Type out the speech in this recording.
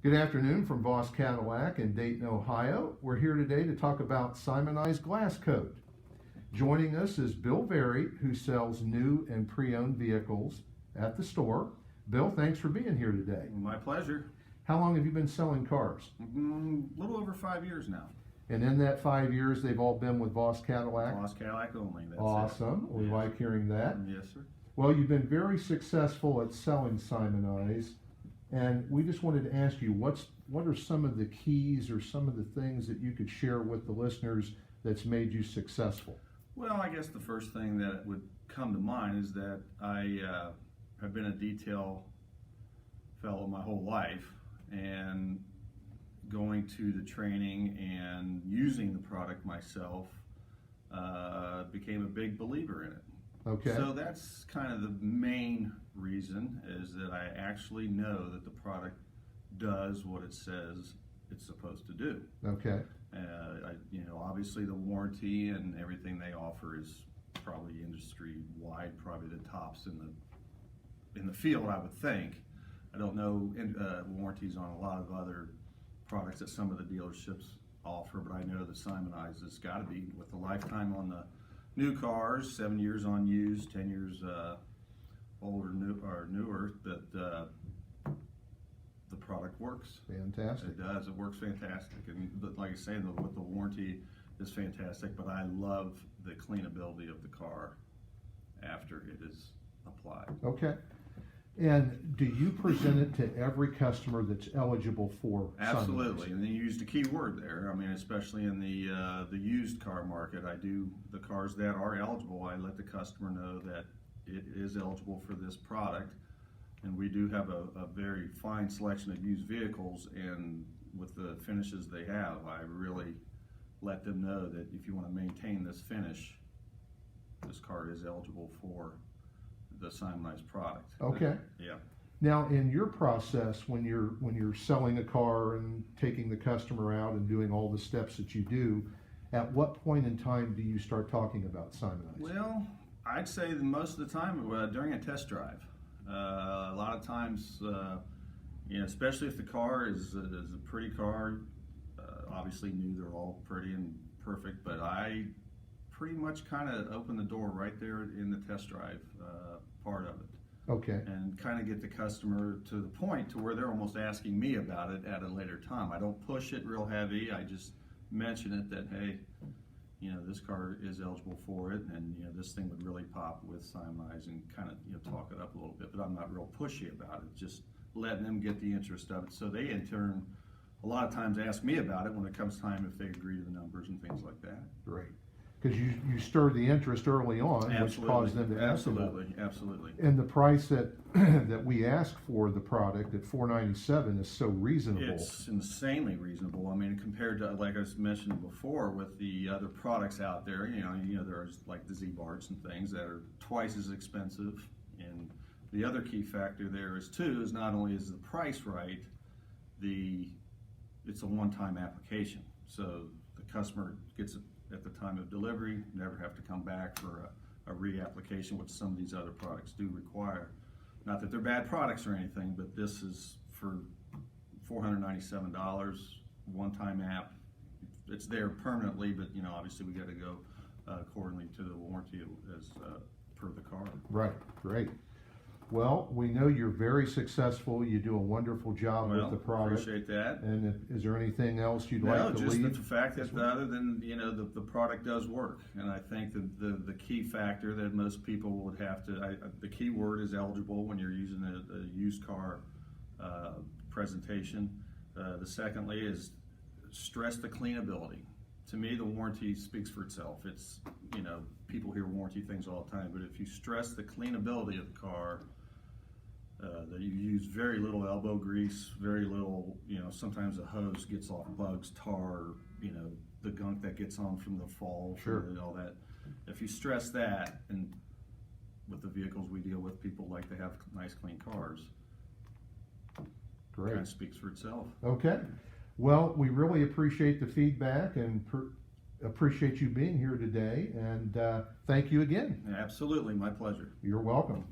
Good afternoon from Voss Cadillac in Dayton, Ohio. We're here today to talk about Simoniz glass coat. Joining us is Bill Vari, who sells new and pre-owned vehicles at the store. Bill, thanks for being here today. My pleasure. How long have you been selling cars? A little over 5 years now. And in that 5 years, they've all been with Voss Cadillac? Voss Cadillac only. That's awesome. We like hearing that. Yes, sir. Well, you've been very successful at selling Simoniz, and we just wanted to ask you, what are some of the keys or some of the things that you could share with the listeners that's made you successful? Well, I guess the first thing that would come to mind is that I have been a detail fellow my whole life, and going to the training and using the product myself became a big believer in it. Okay. So that's kind of the main reason, is that I actually know that the product does what it says it's supposed to do. Okay. Obviously the warranty and everything they offer is probably industry-wide, probably the tops in the field, I would think. I don't know warranties on a lot of other products that some of the dealerships offer, but I know the Simoniz has got to be, with the lifetime on the new cars, 7 years on used, 10 years older or newer, that the product works. Fantastic. It does. It works fantastic. And like I say, with the warranty is fantastic, but I love the cleanability of the car after it is applied. Okay. And do you present it to every customer that's eligible for Absolutely, Simoniz? and then you used a key word there. I mean, especially in the used car market, I do the cars that are eligible. I let the customer know that it is eligible for this product, and we do have a very fine selection of used vehicles. And with the finishes they have, I really let them know that if you want to maintain this finish, this car is eligible for the Simoniz product. Okay. Yeah. Now, in your process, when you're selling a car and taking the customer out and doing all the steps that you do, at what point in time do you start talking about Simoniz? Well, I'd say that most of the time during a test drive. A lot of times, especially if the car is a pretty car, obviously new, they're all pretty and perfect, but I pretty much kind of open the door right there in the test drive part of it. Okay. And kind of get the customer to the point to where they're almost asking me about it at a later time. I don't push it real heavy. I just mention it that, hey, this car is eligible for it, and this thing would really pop with Simoniz, and kind of talk it up a little bit. But I'm not real pushy about it. Just letting them get the interest of it. So they in turn, a lot of times, ask me about it when it comes time, if they agree to the numbers and things like that. Great. Because you stir the interest early on, Absolutely. which caused them to ask about it. Absolutely. And the price that that we ask for the product at $497 is so reasonable. It's insanely reasonable. I mean, compared to, like I mentioned before, with the other products out there, there's like the Z-Bars and things that are twice as expensive. And the other key factor there is not only is the price right, it's a one-time application. So the customer gets it at the time of delivery, never have to come back for a reapplication, which some of these other products do require. Not that they're bad products or anything, but this is for $497, one-time app. It's there permanently, but obviously we got to go accordingly to the warranty as per the car. Right, great. Well, we know you're very successful. You do a wonderful job with the product. Appreciate that. And is there anything else you'd like to leave? No, just the fact that other than the product does work, and I think that the key factor that most people would have to, the key word is eligible when you're using a used car presentation. The secondly is stress the cleanability. To me, the warranty speaks for itself. It's people hear warranty things all the time, but if you stress the cleanability of the car, that you use very little elbow grease, very little, sometimes the hose gets off bugs, tar, the gunk that gets on from the fall, sure, all that. If you stress that, and with the vehicles we deal with, people like to have nice, clean cars. Great. It kind of speaks for itself. Okay. Well, we really appreciate the feedback and appreciate you being here today, and thank you again. Absolutely, my pleasure. You're welcome.